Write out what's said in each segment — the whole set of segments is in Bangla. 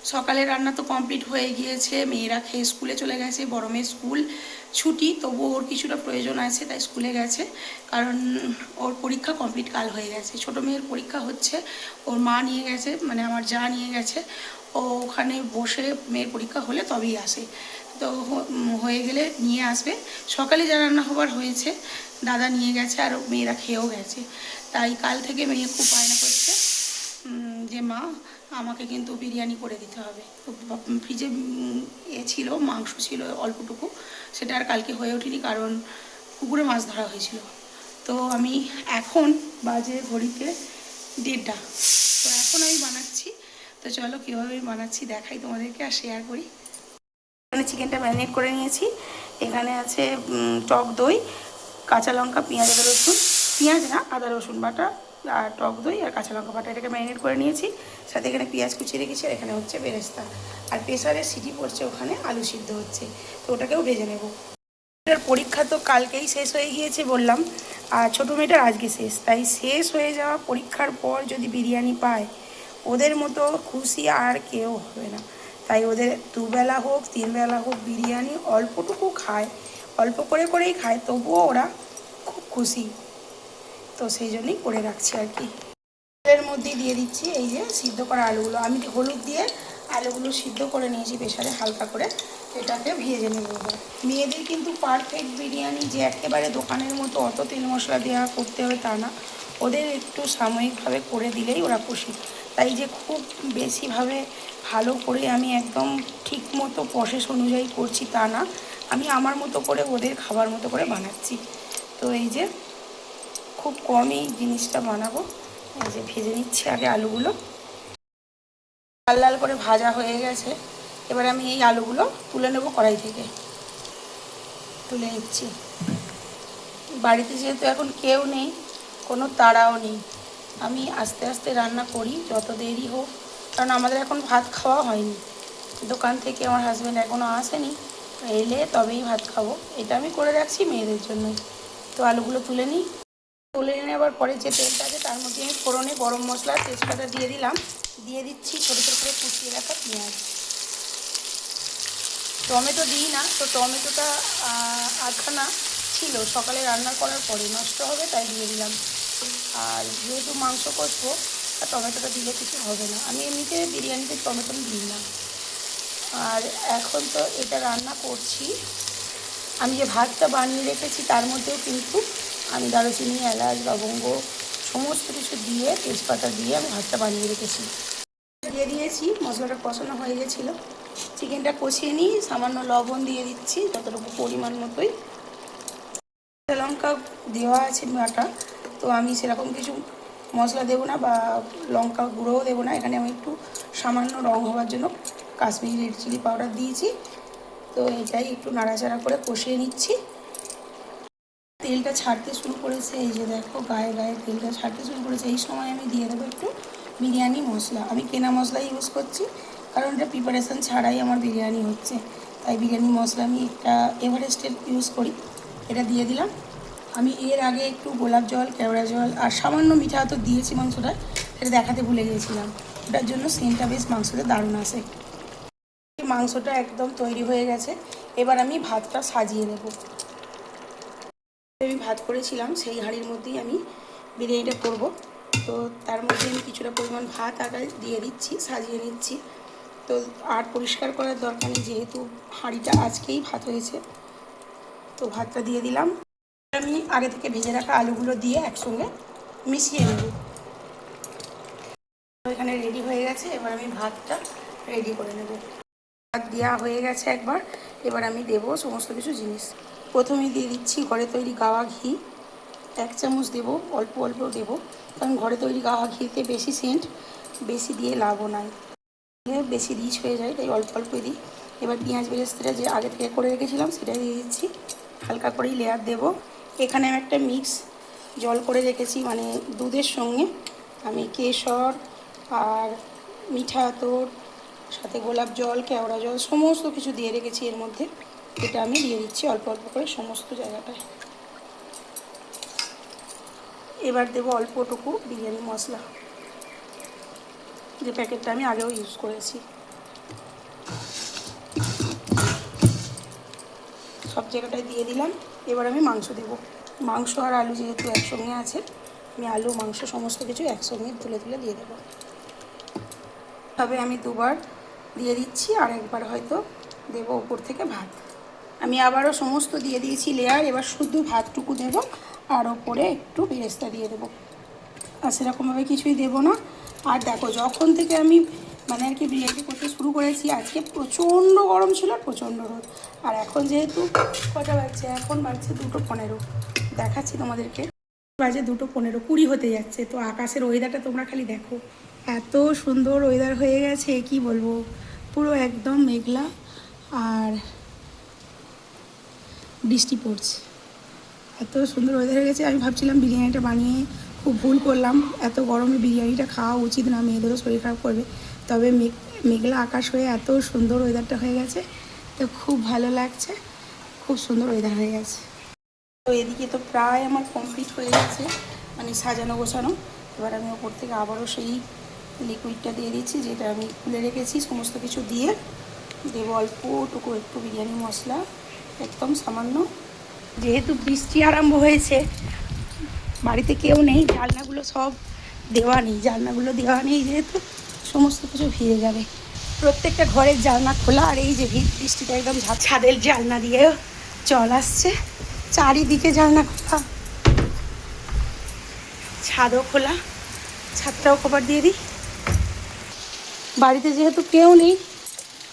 সকালে রান্না তো কমপ্লিট হয়ে গিয়েছে, মেয়েরা খেয়ে স্কুলে চলে গেছে। বড় মেয়ের স্কুল ছুটি, তবুও ওর কিছুটা প্রয়োজন আছে, তাই স্কুলে গেছে। কারণ ওর পরীক্ষা কমপ্লিট কাল হয়ে গেছে। ছোটো মেয়ের পরীক্ষা হচ্ছে, ওর মা নিয়ে গেছে, মানে আমার যা নিয়ে গেছে। ও ওখানে বসে মেয়ের পরীক্ষা হলে তবেই আসে। তো হয়ে গেলে নিয়ে আসবে। সকালে যা রান্না হবার হয়েছে দাদা নিয়ে গেছে, আর মেয়েরা খেয়েও গেছে। তাই কাল থেকে মেয়ে খুব বায়না করছে যে মা আমাকে কিন্তু বিরিয়ানি করে দিতে হবে। তো ফ্রিজে ছিল, মাংস ছিল অল্পটুকু, সেটা আর কালকে হয়ে ওঠেনি, কারণ পুকুরে মাছ ধরা হয়েছিল। তো আমি এখন বাজে ঘড়িতে 1:30, তো এখন আমি বানাচ্ছি। তো চলো কীভাবে আমি বানাচ্ছি দেখাই তোমাদেরকে আর শেয়ার করি। এখানে চিকেনটা ম্যারিনেট করে নিয়েছি। এখানে আছে টক দই, কাঁচা লঙ্কা, পেঁয়াজ, আদা রসুন, পেঁয়াজ না আদা রসুন বাটা, আর টক দই আর কাঁচা লঙ্কা বাটা, এটাকে ম্যারিনেট করে নিয়েছি। সাথে এখানে পেঁয়াজ কুচিয়ে রেখেছি, আর এখানে হচ্ছে বেরেস্তা। আর প্রেসারে সিটি পড়ছে, ওখানে আলু সিদ্ধ হচ্ছে, তো ওটাকেও ভেজে নেব। মেয়েটার পরীক্ষা তো কালকেই শেষ হয়ে গিয়েছে বললাম, আর ছোটো মেয়েটার আজকে শেষ। তাই শেষ হয়ে যাওয়া পরীক্ষার পর যদি বিরিয়ানি পায়, ওদের মতো খুশি আর কেউ হবে না। তাই ওদের দুবেলা হোক 3 বেলা হোক বিরিয়ানি অল্পটুকু খায়, অল্প করে করেই খায়, তবুও ওরা খুব খুশি। তো সেই জন্যই করে রাখছি আর কি। এর মধ্যে দিয়ে দিচ্ছি এই যে সিদ্ধ করা আলুগুলো। আমি হলুদ দিয়ে আলুগুলো সিদ্ধ করে নিয়েছি প্রেসারে হালকা করে, এটাকে ভেজে নেব। মেয়েদের কিন্তু পারফেক্ট বিরিয়ানি যে একেবারে দোকানের মতো অত তেল মশলা দেওয়া করতে হবে তা না, ওদের একটু সাময়িকভাবে করে দিলেই ওরা খুশি। তাই যে খুব বেশিভাবে ভালো করে আমি একদম ঠিক মতো প্রসেস অনুযায়ী করছি তা না, আমি আমার মতো করে ওদের খাবার মতো করে বানাচ্ছি। তো এই যে খুব কমই জিনিসটা বানাবো। এই যে ভেজে নিচ্ছি আগে আলুগুলো, লাল লাল করে ভাজা হয়ে গেছে। এবার আমি এই আলুগুলো তুলে নেব কড়াই থেকে, তুলে নিচ্ছি। বাড়িতে যেহেতু এখন কেউ নেই, কোনো তাড়াও নেই, আমি আস্তে আস্তে রান্না করি যত দেরি হোক, কারণ আমাদের এখন ভাত খাওয়া হয়নি। দোকান থেকে আমার হাজব্যান্ড এখনও আসেনি, এলে তবেই ভাত খাবো। এটা আমি করে রাখছি মেয়েদের জন্যই। তো আলুগুলো তুলে নিই। তুলে নেওয়ার পরে যে তেলটা আছে তার মধ্যে আমি ফোড়নে গরম মশলা তেজপাতা দিয়ে দিলাম। দিয়ে দিচ্ছি ছোটো ছোটো করে কুচিয়ে রাখা পেঁয়াজ। টমেটো দিই না, তো টমেটোটা আধখানা ছিল সকালে রান্না করার পরে, নষ্ট হবে তাই দিয়ে দিলাম। আর যেহেতু মাংস কষবো, টমেটোটা দিলে কিছু হবে না। আমি এমনিতে বিরিয়ানিতে টমেটো দিই না। আর এখন তো এটা রান্না করছি, আমি যে ভাতটা বানিয়ে রেখেছি তার মধ্যেও কিন্তু আমি দারুচিনি, এলাচ, লবঙ্গ সমস্ত কিছু দিয়ে, তেজপাতা দিয়ে আমি ভাতটা বানিয়ে রেখেছি। দিয়ে দিয়েছি, মশলাটা কষানো হয়ে গেছিলো। চিকেনটা কষিয়ে নিই, সামান্য লবণ দিয়ে দিচ্ছি যতটুকু পরিমাণ মতোই। লঙ্কা দেওয়া আছে বাটা, তো আমি সেরকম কিছু মশলা দেবো না বা লঙ্কা গুঁড়োও দেবো না। এখানে আমি একটু সামান্য রং হওয়ার জন্য কাশ্মীরি রেড চিলি পাউডার দিয়েছি। তো এটাই একটু নাড়াচাড়া করে কষিয়ে নিচ্ছি। তেলটা ছাড়তে শুরু করেছে, এই যে দেখো গায়ে গায়ে তেলটা ছাড়তে শুরু করেছে। এই সময় আমি দিয়ে দেবো একটু বিরিয়ানি মশলা। আমি কেনা মশলা ইউজ করছি, কারণ এটা প্রিপারেশান ছাড়াই আমার বিরিয়ানি হচ্ছে। তাই বিরিয়ানি মশলা আমি একটা এভারেস্টের ইউজ করি, এটা দিয়ে দিলাম। আমি এর আগে একটু গোলাপ জল, কেওড়া জল আর সামান্য মিঠা তো দিয়েছি মাংসটা, সেটা দেখাতে ভুলে গিয়েছিলাম। ওটার জন্য সেন্টটা বেশ মাংসতে দারুণ আসে। মাংসটা একদম তৈরি হয়ে গেছে, এবার আমি ভাতটা সাজিয়ে নেব। আমি ভাত করেছিলাম সেই হাঁড়ির মধ্যেই আমি বিরিয়ানিটা করব। তো তার মধ্যে আমি কিছুটা পরিমাণ ভাত আগে দিয়ে দিচ্ছি, সাজিয়ে নিচ্ছি। তো আর পরিষ্কার করার দরকার নেই, যেহেতু হাঁড়িটা আজকেই ভাত হয়েছে। তো ভাতটা দিয়ে দিলাম। আমি আগে থেকে ভেজে রাখা আলুগুলো দিয়ে একসঙ্গে মিশিয়ে নেব। এখানে রেডি হয়ে গেছে, এবার আমি ভাতটা রেডি করে নেব। ভাত দেওয়া হয়ে গেছে একবার, এবার আমি দেবো সমস্ত কিছু জিনিস। প্রথমেই দিয়ে দিচ্ছি ঘরে তৈরি গাওয়া ঘি, 1 চামচ দেবো, অল্প অল্প দেবো, কারণ ঘরে তৈরি গাওয়া ঘিতে বেশি সেন্ট, বেশি দিয়ে লাভও নাই, বেশি রিচ হয়ে যায়, তাই অল্প অল্প দিই। এবার পেঁয়াজ বেরেস্তাটা যে আগে থেকে করে রেখেছিলাম সেটাই দিয়ে দিচ্ছি, হালকা করেই লেয়ার দেবো। এখানে আমি একটা মিক্স জল করে রেখেছি, মানে দুধের সঙ্গে আমি কেশর আর মিঠা আতর, সাথে গোলাপ জল, কেওড়া জল সমস্ত কিছু দিয়ে রেখেছি এর মধ্যে। এটা আমি দিয়ে দিচ্ছি অল্প অল্প করে সমস্ত জায়গাটায়। এবার দেবো অল্পটুকু বিরিয়ানি মশলা, যে প্যাকেটটা আমি আগেও ইউজ করেছি। সব জায়গাটায় দিয়ে দিলাম। এবার আমি মাংস দেবো। মাংস আর আলু যেহেতু একসঙ্গে আছে, আমি আলু মাংস সমস্ত কিছু একসঙ্গে তুলে তুলে দিয়ে দেবো। তবে আমি দুবার দিয়ে দিচ্ছি, আর একবার হয়তো দেবো ওপর থেকে ভাত। আমি আবারও সমস্ত দিয়ে দিয়েছি লেয়ার। এবার শুধু ভাতটুকু দেবো আর ওপরে একটু বেরেস্তা দিয়ে দেবো, আর সেরকমভাবে কিছুই দেবো না। আর দেখো, যখন থেকে আমি মানে আর কি বিরিয়ানি করতে শুরু করেছি, আজকে প্রচণ্ড গরম ছিল, প্রচণ্ড রোদ। আর এখন যেহেতু কটা বাজছে, এখন বাজছে 2:15, দেখাচ্ছি তোমাদেরকে, বাজে 2:15, 20 হতে যাচ্ছে। তো আকাশের ওয়েদারটা তোমরা খালি দেখো, এত সুন্দর ওয়েদার হয়ে গেছে কি বলবো, পুরো একদম মেঘলা আর বৃষ্টি পড়ছে। এত সুন্দর ওয়েদার হয়ে গেছে। আমি ভাবছিলাম বিরিয়ানিটা বানিয়ে খুব ভুল করলাম, এত গরমে বিরিয়ানিটা খাওয়া উচিত না, মেয়েদেরও শরীর খারাপ করবে। তবে মেঘলা আকাশ হয়ে এত সুন্দর ওয়েদারটা হয়ে গেছে, তো খুব ভালো লাগছে, খুব সুন্দর ওয়েদার হয়ে গেছে। তো এদিকে তো প্রায় আমার কমপ্লিট হয়ে গেছে, মানে সাজানো গোছানো। এবার আমি ওপর থেকে আবারও সেই লিকুইডটা দিয়ে দিচ্ছি, যেটা আমি খুলে রেখেছি। সমস্ত কিছু দিয়ে দেবো অল্পটুকু একটু বিরিয়ানি মশলা, একদম সামান্য। যেহেতু বৃষ্টি আরম্ভ হয়েছে, বাড়িতে কেউ নেই, জানলাগুলো সব দেওয়া নেই, যেহেতু সমস্ত কিছু ভিজে যাবে। প্রত্যেকটা ঘরের জানলা খোলা, আর এই যে বৃষ্টিটা একদম ছাদের জানলা দিয়ে জল আসছে, চারিদিকে জানলা খোলা, ছাদও খোলা, ছাদটাও কভার দিয়ে দিই। বাড়িতে যেহেতু কেউ নেই,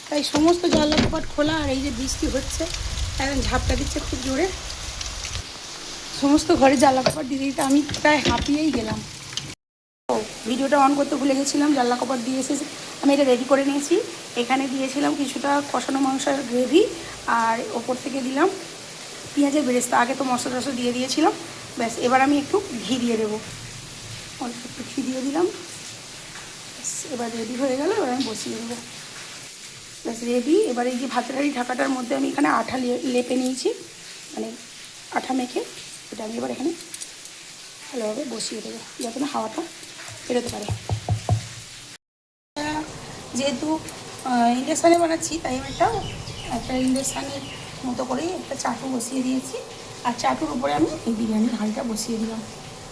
তাই সমস্ত জানলা কপাট খোলা। আর এই যে বৃষ্টি হচ্ছে, এখন ঝাপটা দিচ্ছে খুব জোরে, সমস্ত ঘরে জানলা কপাট দিয়ে দিতে আমি প্রায় হাঁপিয়েই গেলাম। ও, ভিডিওটা অন করতে ভুলে গেছিলাম। জানলা কপাট দিয়ে এসে আমি এটা রেডি করে নিয়েছি। এখানে দিয়েছিলাম কিছুটা কষানো মাংসের গ্রেভি, আর ওপর থেকে দিলাম পেঁয়াজের বেরেস্তা। আগে তো মশলা টশলা দিয়ে দিয়েছিলাম। ব্যাস, এবার আমি একটু ঘি দিয়ে দেবো, অল্প একটু ঘি দিয়ে দিলাম। এবার রেডি হয়ে গেল, এবার আমি বসিয়ে দেবো। ব্যাস রেডি। এবার এই যে ভাতের হাঁড়ি ঢাকাটার মধ্যে আমি এখানে আঠা লেপে নিয়েছি, মানে আঠা মেখে, এটা আমি এবার এখানে ভালোভাবে বসিয়ে দেবো, যাতে না হাওয়াটা বেরোতে পারে। যেহেতু ইন্ডাকশানে বানাচ্ছি, তাই আমি একটা ইন্ডাকশানের মতো করেই একটা চাটু বসিয়ে দিয়েছি, আর চাটুর উপরে আমি এই বিরিয়ানির হাঁড়িটা বসিয়ে দিলাম।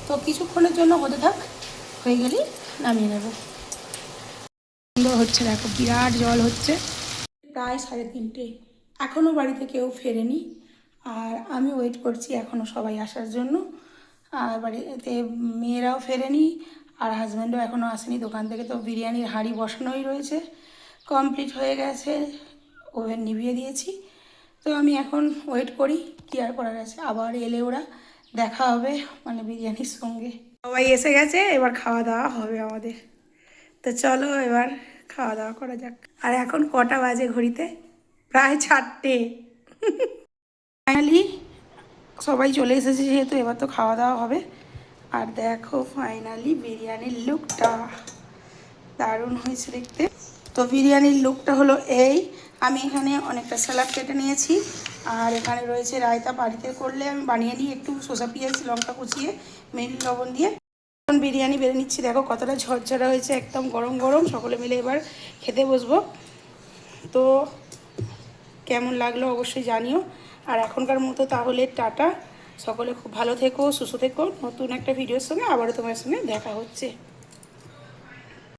তো কিছুক্ষণের জন্য হতে থাক, হয়ে গেলেই নামিয়ে নেব। সুন্দর হচ্ছে, দেখো বিরাট জল হচ্ছে। প্রায় 3:30, এখনও বাড়িতে কেউ ফেরেনি, আর আমি ওয়েট করছি এখনও সবাই আসার জন্য। আর বাড়িতে মেয়েরাও ফেরেনি, আর হাজব্যান্ডও এখনও আসেনি দোকান থেকে। তো বিরিয়ানির হাঁড়ি বসানোই রয়েছে, কমপ্লিট হয়ে গেছে, ওভেন নিভিয়ে দিয়েছি। তো আমি এখন ওয়েট করি, কি আর করার আছে, আবার এলে ওরা দেখা হবে মানে বিরিয়ানির সঙ্গে। সবাই এসে গেছে, এবার খাওয়া দাওয়া হবে আমাদের। তো চলো এবার খাওয়া দাওয়া করা যাক। আর এখন কটা বাজে ঘড়িতে? প্রায় 4টে। ফাইনালি সবাই চলে এসেছে যেহেতু, এবার তো খাওয়া দাওয়া হবে। আর দেখো ফাইনালি বিরিয়ানির লুকটা দারুণ হয়েছে দেখতে। তো বিরিয়ানির লুকটা হলো এই। আমি এখানে অনেকটা স্যালাড কেটে নিয়েছি, আর এখানে রয়েছে রায়তা। বাড়িতে করলে আমি বানিয়ে নিই একটু শসা পেঁয়াজ লঙ্কা কুচিয়ে, মিষ্টি লবণ দিয়ে। এখন বিরিয়ানি বেড়ে নিচ্ছি, দেখো কতটা ঝরঝরা হয়েছে, একদম গরম গরম। সকলে মিলে এবার খেতে বসবো। তো কেমন লাগলো অবশ্যই জানিও। আর এখনকার মতো তাহলে টাটা, সকলে খুব ভালো থেকো, সুস্থ থেকো। নতুন একটা ভিডিওর সঙ্গে আবারও তোমার সঙ্গে দেখা হচ্ছে।